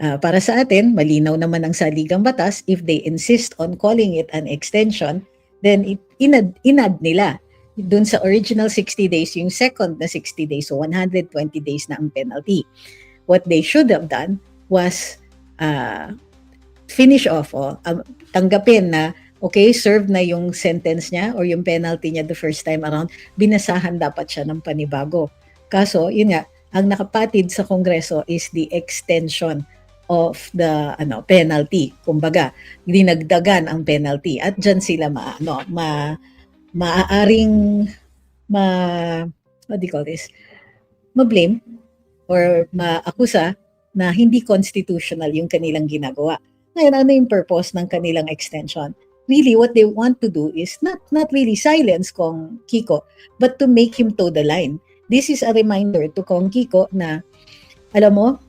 Para sa atin, malinaw naman ang saligang batas. If they insist on calling it an extension, then inad nila dun sa original 60 days, yung second na 60 days, so 120 days na ang penalty. What they should have done was finish off, tanggapin na okay, served na yung sentence niya or yung penalty niya the first time around, binasahan dapat siya ng panibago. Kaso, yun nga, ang nakapatid sa Kongreso is the extension of the penalty. Kumbaga, dinagdagan ang penalty at dyan sila maaaring what do you call this? Ma-blame or maakusa na hindi constitutional yung kanilang ginagawa. Ngayon, ano yung purpose ng kanilang extension? Really, what they want to do is not really silence Kong Kiko, but to make him toe the line. This is a reminder to Kong Kiko na, alam mo,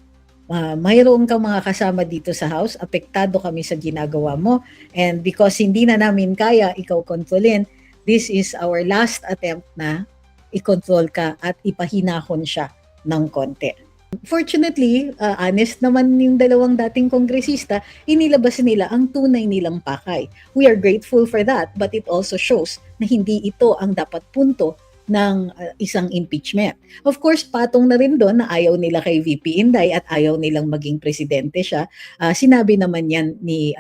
mayroon kang mga kasama dito sa house, apektado kami sa ginagawa mo, and because hindi na namin kaya ikaw kontrolin, this is our last attempt na i-control ka at ipahinahon siya ng konti. Fortunately, honest naman yung dalawang dating kongresista, inilabas nila ang tunay nilang pakay. We are grateful for that, but it also shows na hindi ito ang dapat punto ng isang impeachment. Of course, patong na rin doon na ayaw nila kay VP Inday at ayaw nilang maging presidente siya. Sinabi naman yan ni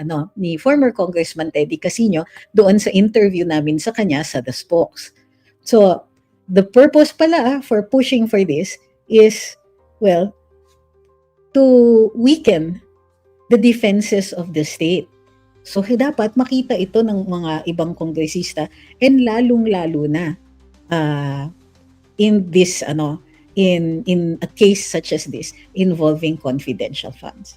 former Congressman Teddy Casino doon sa interview namin sa kanya sa The Spokes. So, the purpose pala for pushing for this is, well, to weaken the defenses of the state. So, dapat makita ito ng mga ibang kongresista and lalong-lalo na in this in a case such as this involving confidential funds.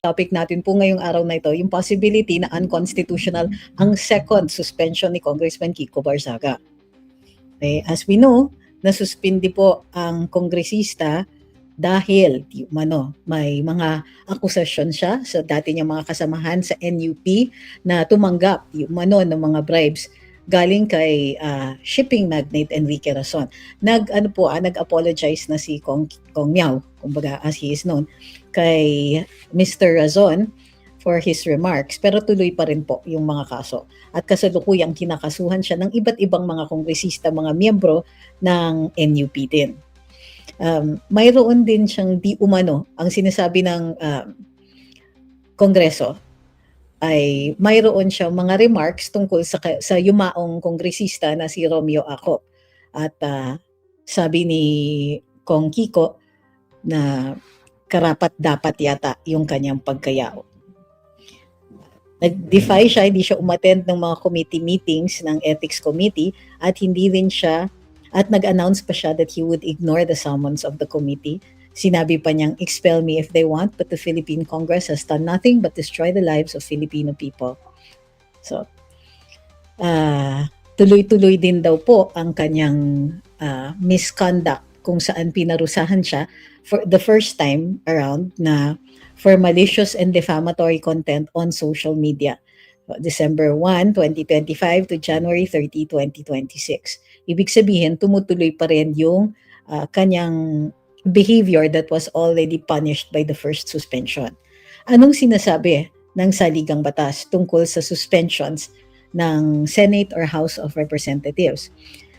Topic natin po ngayong araw na ito, yung possibility na unconstitutional ang second suspension ni Congressman Kiko Barzaga. Okay, as we know, nasuspindi po ang kongresista dahil may mga akusasyon siya sa dati niyang mga kasamahan sa NUP na tumanggap ng mga bribes galing kay shipping magnate Enrique Razon. Nag-apologize na si Kong Miao, kumbaga as he is known, kay Mr. Razon for his remarks, pero tuloy pa rin po yung mga kaso. At kasalukuyang kinakasuhan siya ng iba't ibang mga kongresista, mga miyembro ng NUP din. Mayroon din siyang di umano, ang sinasabi ng Kongreso ay mayroon siyang mga remarks tungkol sa yumaong kongresista na si Romeo Ako. At sabi ni Kong Kiko na karapat-dapat yata yung kanyang pagkayao. Nag-defy siya, hindi siya umattend ng mga committee meetings ng Ethics Committee at nag-announce pa siya that he would ignore the summons of the committee. Sinabi pa niyang, expel me if they want, but the Philippine Congress has done nothing but destroy the lives of Filipino people. So, tuloy-tuloy din daw po ang kanyang misconduct kung saan pinarusahan siya for the first time around na for malicious and defamatory content on social media. December 1, 2025 to January 30, 2026. Ibig sabihin, tumutuloy pa rin yung kanyang behavior that was already punished by the first suspension. Anong sinasabi ng saligang batas tungkol sa suspensions ng Senate or House of Representatives?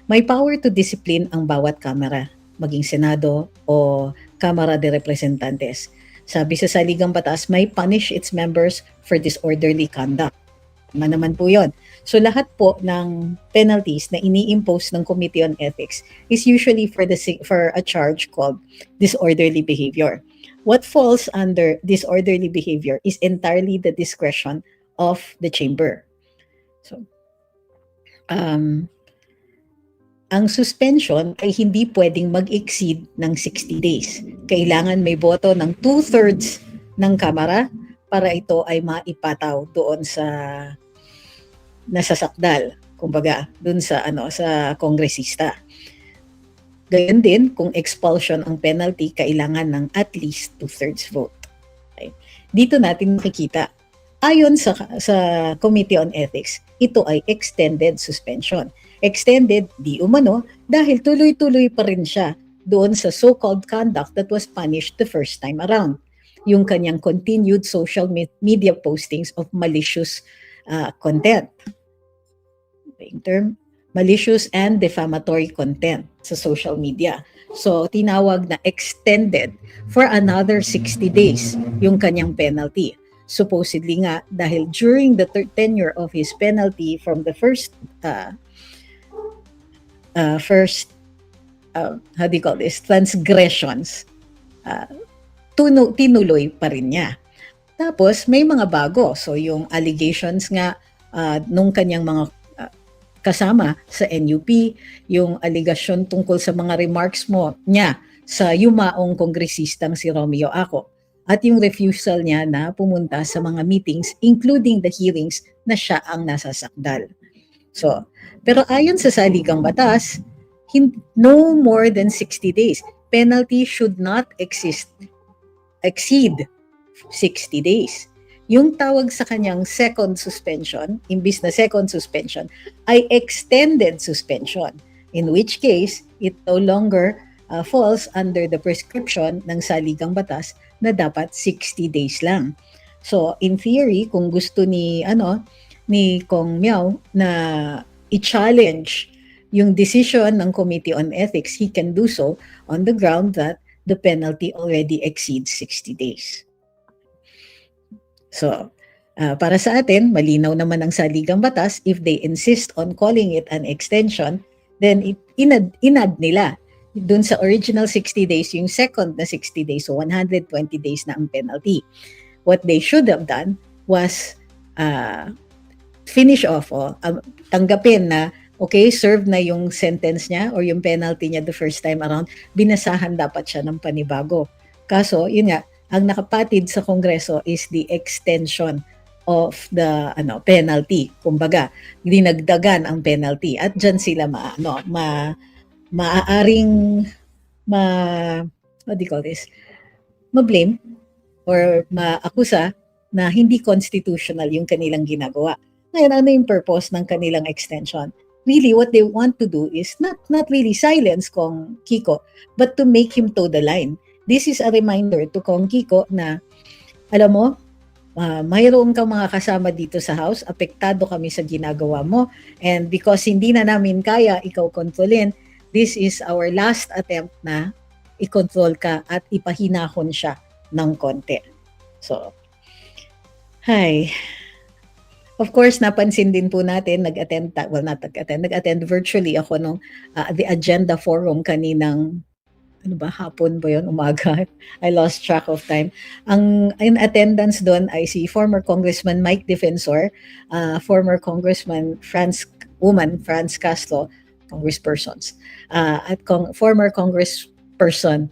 May power to discipline ang bawat kamara, maging Senado o Kamara de Representantes. Sabi sa saligang batas, may punish its members for disorderly conduct. Naman po yun. So lahat po ng penalties na ini-impose ng Committee on Ethics is usually for a charge called disorderly behavior. What falls under disorderly behavior is entirely the discretion of the chamber. So, ang suspension ay hindi pwedeng mag-exceed ng 60 days. Kailangan may boto ng 2/3 ng Kamara para ito ay maipataw doon sa nasasakdal, kumbaga, doon sa kongresista. Gayon din, kung expulsion ang penalty, kailangan ng at least 2/3 vote. Okay. Dito natin makikita, ayon sa Committee on Ethics, ito ay extended suspension. Extended di umano dahil tuloy-tuloy pa rin siya doon sa so-called conduct that was punished the first time around. Yung kanyang continued social media postings of malicious content. Yung term, malicious and defamatory content sa social media. So, tinawag na extended for another 60 days yung kanyang penalty. Supposedly nga, dahil during the tenure of his penalty from the first how do you call this, transgressions, tinuloy pa rin niya. Tapos, may mga bago. So, yung allegations nga nung kanyang mga kasama sa NUP, yung allegation tungkol sa mga remarks niya sa yumaong kongresistang si Romeo Ako, at yung refusal niya na pumunta sa mga meetings, including the hearings na siya ang nasasakdal. So, pero ayon sa saligang batas, no more than 60 days. Penalty should not exceed 60 days. Yung tawag sa kanyang second suspension, imbis na second suspension, ay extended suspension, in which case, it no longer falls under the prescription ng saligang batas na dapat 60 days lang. So, in theory, kung gusto ni Kong Miao na i-challenge yung decision ng Committee on Ethics, he can do so on the ground that the penalty already exceeds 60 days. So, para sa atin, malinaw naman ang saligang batas. If they insist on calling it an extension, then inad nila dun sa original 60 days, yung second na 60 days, so 120 days na ang penalty. What they should have done was finish off, tanggapin na, okay, served na yung sentence niya or yung penalty niya the first time around, binasahan dapat siya ng panibago. Kaso, yun nga, ang nakapatid sa Kongreso is the extension of the penalty. Kumbaga, dinagdagan ang penalty at diyan sila maaaring what do you call this? Ma-blame or maakusa na hindi constitutional yung kanilang ginagawa. Ngayon, ano yung purpose ng kanilang extension? Really, what they want to do is not really silence Kong Kiko, but to make him toe the line. This is a reminder to Kong Kiko na, alam mo, mayroon kang mga kasama dito sa house, apektado kami sa ginagawa mo, and because hindi na namin kaya ikaw kontrolin, this is our last attempt na i-control ka at ipahinahon siya ng konti. So, of course, napansin din po natin, nag-attend virtually ako nung the Agenda Forum kaninang, hapon ba yun? Umaga? I lost track of time. Ang in attendance doon ay si former Congressman Mike Defensor, former Congressman Franz Castro, congresspersons, at former Congressperson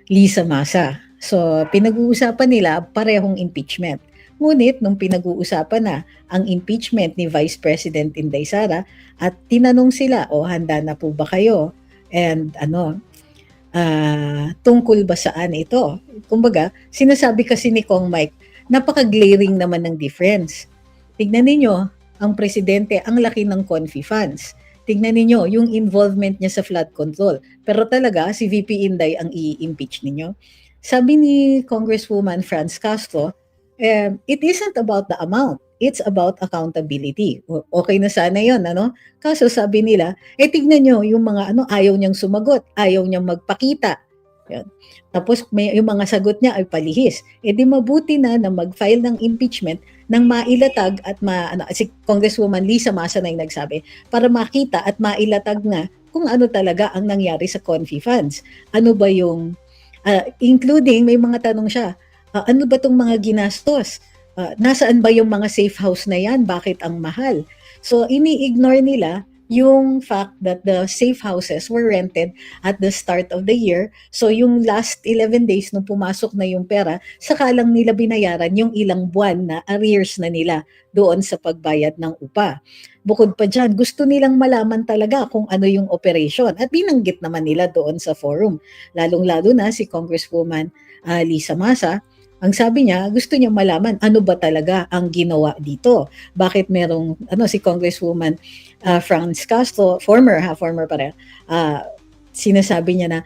Lisa Masa. So, pinag-uusapan nila parehong impeachment. Ngunit, nung pinag-uusapan na ang impeachment ni Vice President Inday Sara at tinanong sila, handa na po ba kayo? And tungkol ba saan ito? Kumbaga, sinasabi kasi ni Kong Mike, napaka-glaring naman ng difference. Tignan ninyo, ang presidente, ang laki ng Confi funds. Tignan ninyo, yung involvement niya sa flood control. Pero talaga, si VP Inday ang i-impeach ninyo. Sabi ni Congresswoman Franz Castro, it isn't about the amount. It's about accountability. Okay na sana yun, Kaso sabi nila, tignan nyo, yung mga ayaw niyang sumagot, ayaw niyang magpakita. Yun. Tapos yung mga sagot niya ay palihis. Di mabuti na mag-file ng impeachment nang mailatag at si Congresswoman Lisa Masa na yung nagsabi, para makita at mailatag na kung ano talaga ang nangyari sa Confi funds. Ano ba yung, including may mga tanong siya, ano ba tong mga ginastos? Nasaan ba yung mga safe house na yan? Bakit ang mahal? So, ini-ignore nila yung fact that the safe houses were rented at the start of the year. So, yung last 11 days nung pumasok na yung pera, saka lang nila binayaran yung ilang buwan na arrears na nila doon sa pagbayad ng upa. Bukod pa dyan, gusto nilang malaman talaga kung ano yung operation. At binanggit naman nila doon sa forum. Lalong-lalo na si Congresswoman Lisa Masa, Ang sabi niya, gusto niya malaman ano ba talaga ang ginawa dito. Bakit merong si Congresswoman Franz Castro, former pa rin, sinasabi niya na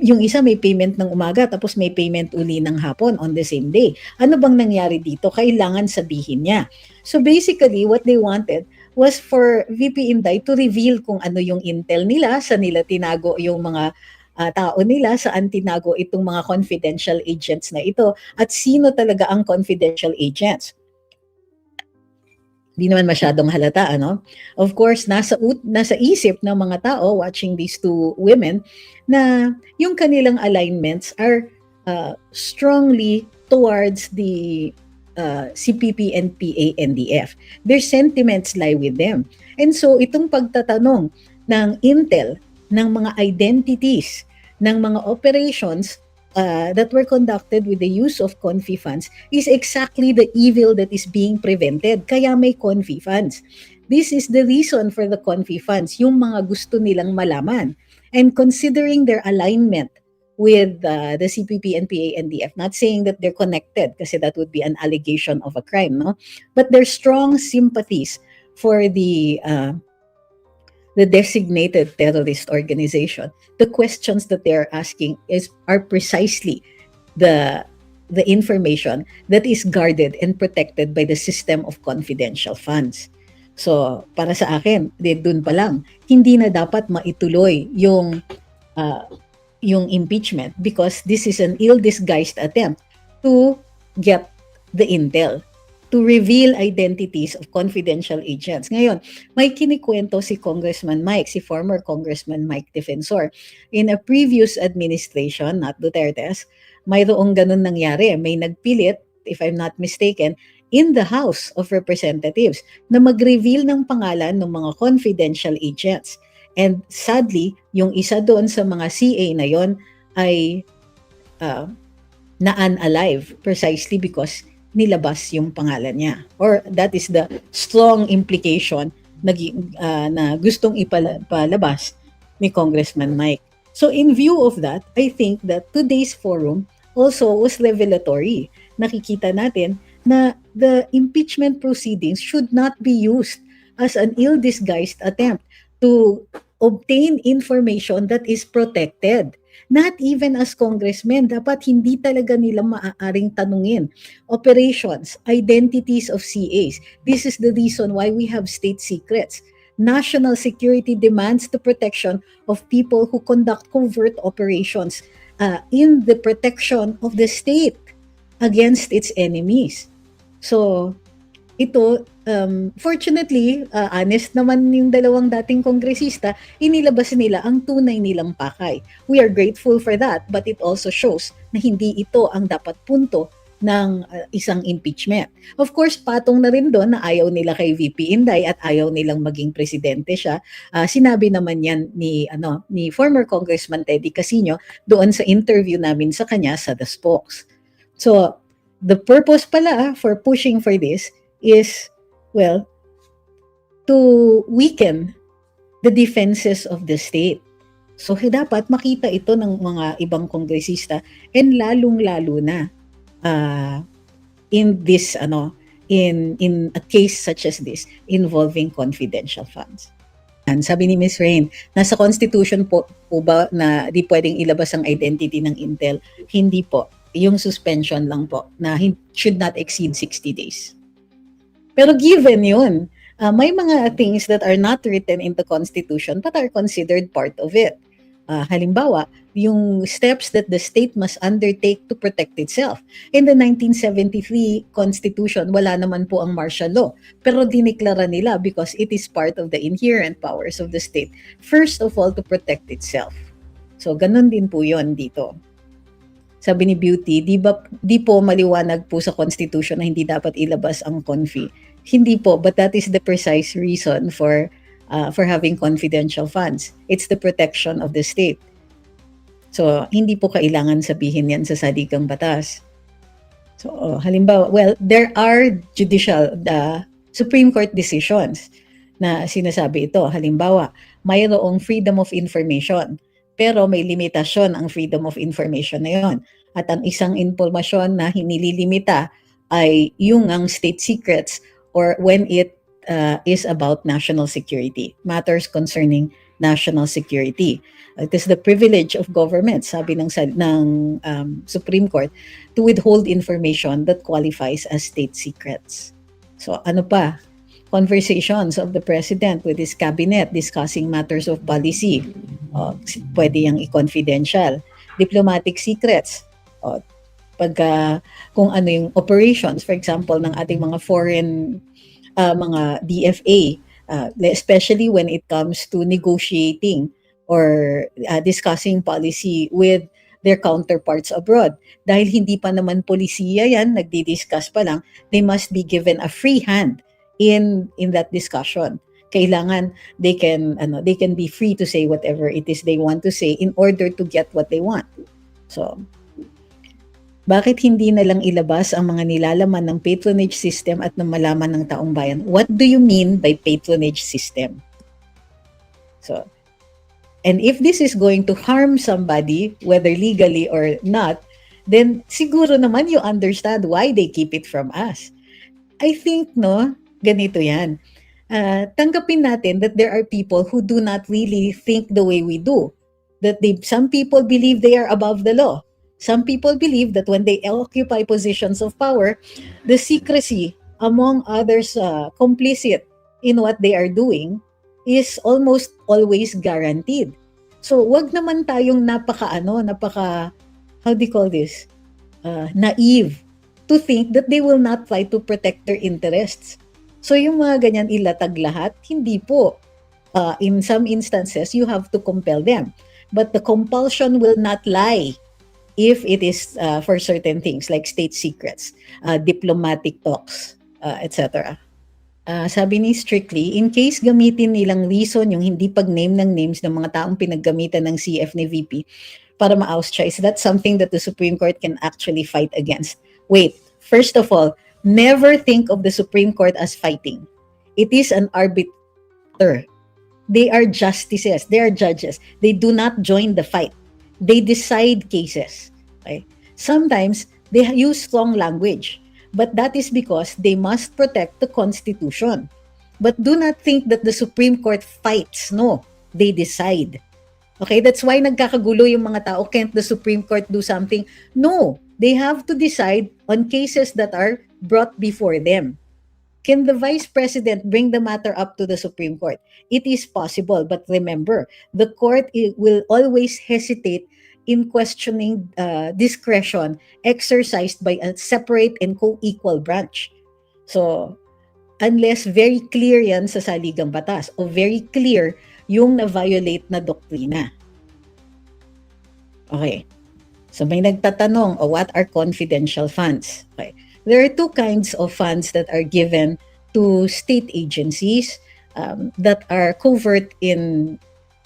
yung isa may payment ng umaga tapos may payment uli ng hapon on the same day. Ano bang nangyari dito? Kailangan sabihin niya. So basically, what they wanted was for VP Inday to reveal kung ano yung intel nila, sa nila tinago yung mga tao nila, saan tinago itong mga confidential agents na ito, at sino talaga ang confidential agents. Di naman masyadong halata, ano? Of course, nasa isip ng mga tao watching these two women na yung kanilang alignments are strongly towards the CPP and PA-NDF. Their sentiments lie with them. And so, itong pagtatanong ng intel, ng mga identities, ng mga operations that were conducted with the use of confi funds is exactly the evil that is being prevented. Kaya may confi funds. This is the reason for the confi funds, yung mga gusto nilang malaman. And considering their alignment with the CPP and PA-NDF, not saying that they're connected kasi that would be an allegation of a crime, no? But their strong sympathies for the designated terrorist organization, the questions that they're asking are precisely the information that is guarded and protected by the system of confidential funds. So, para sa akin, dun pa lang, hindi na dapat maituloy yung impeachment because this is an ill-disguised attempt to get the intel, to reveal identities of confidential agents. Ngayon, may kinikwento si Congressman Mike, si former Congressman Mike Defensor. In a previous administration, not Duterte's, mayroong ganun nangyari. May nagpilit, if I'm not mistaken, in the House of Representatives na mag-reveal ng pangalan ng mga confidential agents. And sadly, yung isa doon sa mga CA na yon ay na-unalive precisely because nilabas yung pangalan niya. Or that is the strong implication na gustong ipalabas ni Congressman Mike. So in view of that, I think that today's forum also was revelatory. Nakikita natin na the impeachment proceedings should not be used as an ill-disguised attempt to obtain information that is protected. Not even as congressmen, dapat hindi talaga nila maaaring tanungin operations, identities of CAs. This is the reason why we have state secrets. National security demands the protection of people who conduct covert operations in the protection of the state against its enemies. So, ito, fortunately, honest naman yung dalawang dating kongresista, inilabas nila ang tunay nilang pakay. We are grateful for that, but it also shows na hindi ito ang dapat punto ng isang impeachment. Of course, patong na rin doon na ayaw nila kay VP Inday at ayaw nilang maging presidente siya. Sinabi naman yan ni former Congressman Teddy Casino doon sa interview namin sa kanya sa The Spokes. So, the purpose pala for pushing for this is, well, to weaken the defenses of the state. So, dapat makita ito ng mga ibang kongresista and lalong-lalo na in this, in a case such as this involving confidential funds. And sabi ni Ms. Rain, nasa Constitution po ba na di pwedeng ilabas ang identity ng intel? Hindi po. Yung suspension lang po na should not exceed 60 days. Pero given yun, may mga things that are not written in the Constitution but are considered part of it. Halimbawa, yung steps that the state must undertake to protect itself. In the 1973 Constitution, wala naman po ang martial law. Pero diniklara nila because it is part of the inherent powers of the state. First of all, to protect itself. So, ganun din po yun dito. Sabi ni Beauty, di po maliwanag po sa Constitution na hindi dapat ilabas ang confi. Hindi po, but that is the precise reason for having confidential funds. It's the protection of the state. So, hindi po kailangan sabihin yan sa saligang batas. So, halimbawa, well, there are Supreme Court decisions na sinasabi ito. Halimbawa, mayroong freedom of information Pero may limitasyon ang freedom of information na yun. At ang isang impormasyon na nililimita ay yung ang state secrets or when it is about national security, matters concerning national security. It is the privilege of government, sabi ng Supreme Court, to withhold information that qualifies as state secrets. So ano pa? Conversations of the president with his cabinet discussing matters of policy. Pwede yung i-confidential. Diplomatic secrets. Kung ano yung operations, for example, ng ating mga foreign mga DFA, especially when it comes to negotiating or discussing policy with their counterparts abroad. Dahil hindi pa naman polisiya yan, nagdi-discuss pa lang, they must be given a free hand in that discussion. Kailangan they can be free to say whatever it is they want to say in order to get what they want. So, bakit hindi na lang ilabas ang mga nilalaman ng patronage system at ng malaman ng taong bayan? What do you mean by patronage system? So, and if this is going to harm somebody, whether legally or not, then siguro naman you understand why they keep it from us. I think, ganito yan. Tanggapin natin that there are people who do not really think the way we do. That some people believe they are above the law. Some people believe that when they occupy positions of power, the secrecy among others complicit in what they are doing is almost always guaranteed. So, wag naman tayong how do you call this? Naive to think that they will not try to protect their interests. So, yung mga ganyan ilatag lahat, hindi po. In some instances, you have to compel them. But the compulsion will not lie if it is for certain things like state secrets, diplomatic talks, etc. Sabi ni Strictly, in case gamitin nilang reason yung hindi pag-name ng names ng mga taong pinaggamitan ng CF ni VP para ma-oust siya, is that something that the Supreme Court can actually fight against? Wait, first of all, never think of the Supreme Court as fighting. It is an arbiter. They are justices. They are judges. They do not join the fight. They decide cases. Okay? Sometimes, they use strong language. But that is because they must protect the Constitution. But do not think that the Supreme Court fights. No, they decide. Okay, that's why nagkakagulo yung mga tao. Can't the Supreme Court do something? No, they have to decide on cases that are brought before them. Can the Vice President bring the matter up to the Supreme Court? It is possible, but remember, the court will always hesitate in questioning discretion exercised by a separate and co-equal branch. So, unless very clear yan sa saligang batas o very clear yung na-violate na doktrina. Okay. So, may nagtatanong, what are confidential funds? Okay. There are two kinds of funds that are given to state agencies that are covert in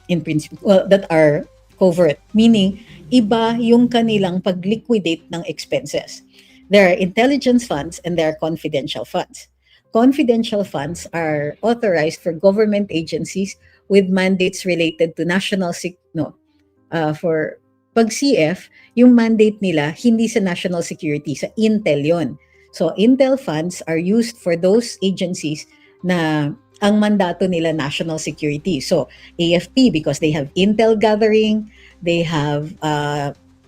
principle, that are covert, meaning iba yung kanilang pag-liquidate ng expenses. There are intelligence funds and there are confidential funds. Confidential funds are authorized for government agencies with mandates related to national for pag CF, yung mandate nila hindi sa national security, sa Intel yon. So Intel funds are used for those agencies na ang mandato nila national security. So AFP, because they have intel gathering, they have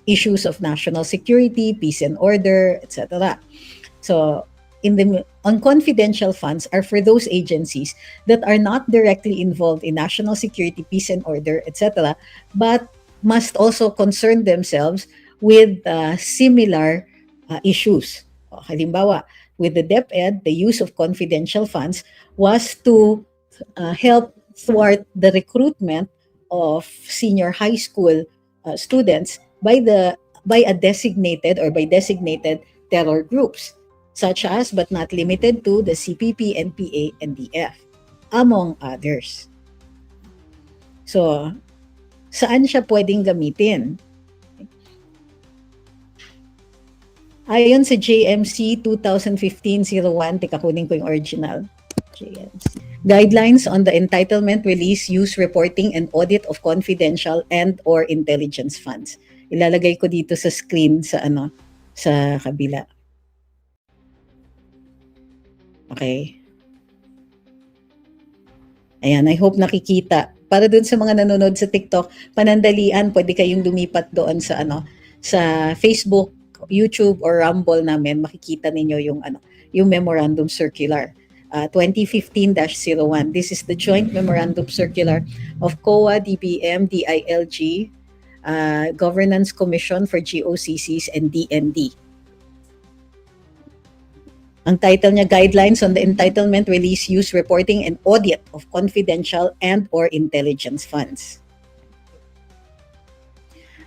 issues of national security, peace and order, etc. So on confidential funds are for those agencies that are not directly involved in national security, peace and order, etc., but must also concern themselves with similar issues. Halimbawa, with the DepEd, the use of confidential funds was to help thwart the recruitment of senior high school students by designated terror groups, such as but not limited to the CPP, NPA, and DF, among others. So, saan siya pwedeng gamitin? Ayon sa JMC 2015-01, teka kunin ko yung original. JMC. Guidelines on the entitlement, release, use, reporting, and audit of confidential and/or intelligence funds. Ilalagay ko dito sa screen sa kabila. Okay. Ayan, I hope nakikita. Para dun sa mga nanonood sa TikTok, panandalian, pwede kayong lumipat doon sa Facebook, YouTube, or Rumble namin. Makikita ninyo yung memorandum circular. 2015-01. This is the joint memorandum circular of COA, DBM, DILG, Governance Commission for GOCCs, and DND. Ang title niya, Guidelines on the Entitlement, Release, Use, Reporting, and Audit of Confidential and/or Intelligence Funds.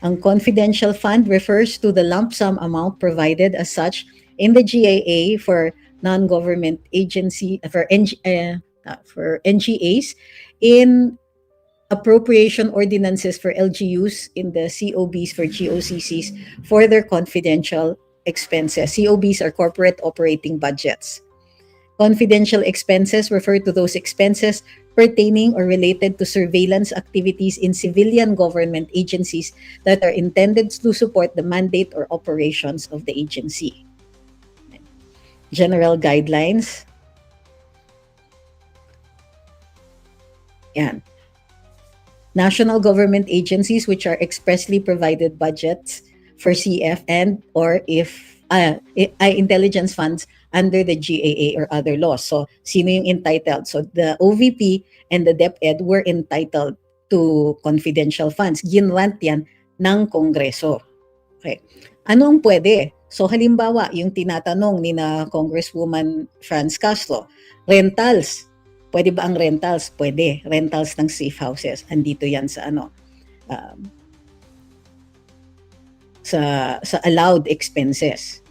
Ang confidential fund refers to the lump sum amount provided as such in the GAA for non-government agency for NGAs in appropriation ordinances for LGUs in the COBs for GOCCs for their confidential expenses. COBs are corporate operating budgets. Confidential expenses refer to those expenses pertaining or related to surveillance activities in civilian government agencies that are intended to support the mandate or operations of the agency. General guidelines. Yan. National government agencies which are expressly provided budgets for CF and/or if intelligence funds under the GAA or other laws. So, sino yung entitled? So, the OVP and the DepEd were entitled to confidential funds. Ginrant yan ng Kongreso. Okay. Ano ang pwede? So, halimbawa, yung tinatanong ni na Congresswoman Franz Castro, rentals. Pwede ba ang rentals? Pwede. Rentals ng safe houses. Andito yan sa allowed expenses.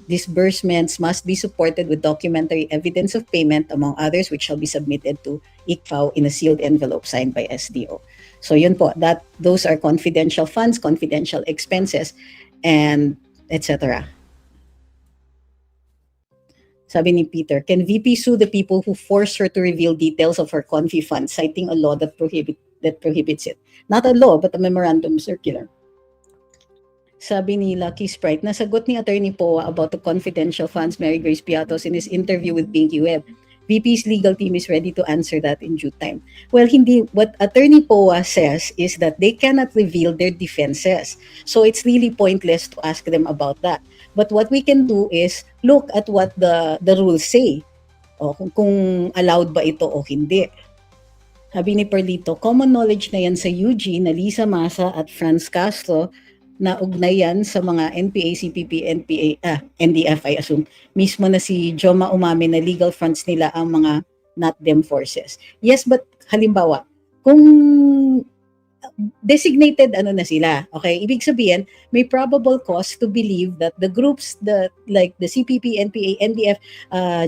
Disbursements must be supported with documentary evidence of payment, among others, which shall be submitted to ICFAO in a sealed envelope signed by SDO. So yun po, those are confidential funds, confidential expenses, and etc. Sabi ni Peter, can VP sue the people who forced her to reveal details of her confi fund, citing a law that prohibits it? Not a law, but a memorandum circular. Sabi ni Lucky Sprite, nasagot ni Attorney Poa about the confidential funds, Mary Grace Piatos, in his interview with Pinky Web. VP's legal team is ready to answer that in due time. Well, hindi. What Attorney Poa says is that they cannot reveal their defenses. So it's really pointless to ask them about that. But what we can do is look at what the rules say. O, kung allowed ba ito o hindi. Sabi ni Perlito, common knowledge na yan sa UG na Lisa Masa at Franz Castro na ugnayan sa mga NPA, CPP, NDF, I assume, mismo na si Joma umami na legal fronts nila ang mga not them forces. Yes, but halimbawa, kung designated na sila, okay, ibig sabihin, may probable cause to believe that the groups like the CPP, NPA, NDF,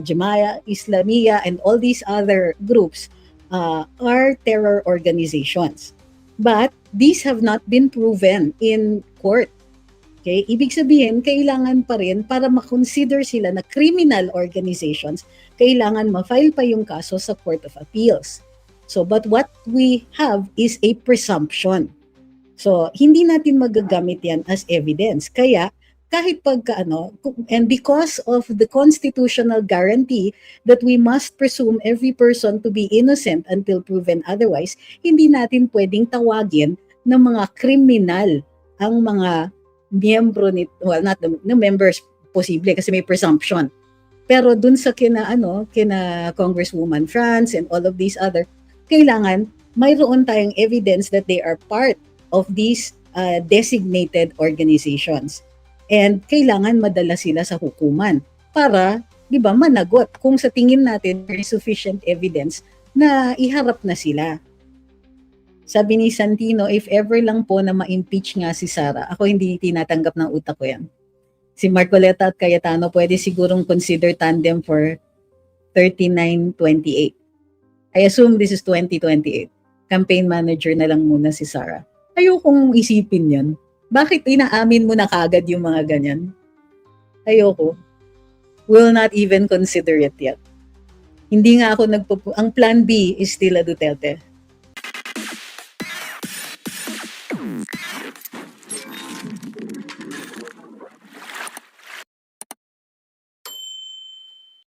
Jamaya, Islamia, and all these other groups are terror organizations. But these have not been proven in court. Okay? Ibig sabihin, kailangan pa rin para makonsider sila na criminal organizations, kailangan ma-file pa yung kaso sa Court of Appeals. So, but what we have is a presumption. So, hindi natin magagamit yan as evidence. Kaya, kahit and because of the constitutional guarantee that we must presume every person to be innocent until proven otherwise, hindi natin pwedeng tawagin ng mga kriminal ang mga miyembro not the members posible kasi may presumption. Pero dun sa kina Congresswoman Franz and all of these other, kailangan mayroon tayong evidence that they are part of these designated organizations. And kailangan madala sila sa hukuman para, di ba, managot kung sa tingin natin there is sufficient evidence na iharap na sila. Sabi ni Santino, if ever lang po na ma-impeach nga si Sara, ako hindi tinatanggap ng utak ko yan. Si Marcoleta at Cayetano pwede sigurong consider tandem for 3928. I assume this is 2028. Campaign manager na lang muna si Sara. Ayokong isipin yan. Bakit inaamin mo na kagad yung mga ganyan? Ayoko. Will not even consider it yet. Hindi nga ako ang plan B is still a Duterte.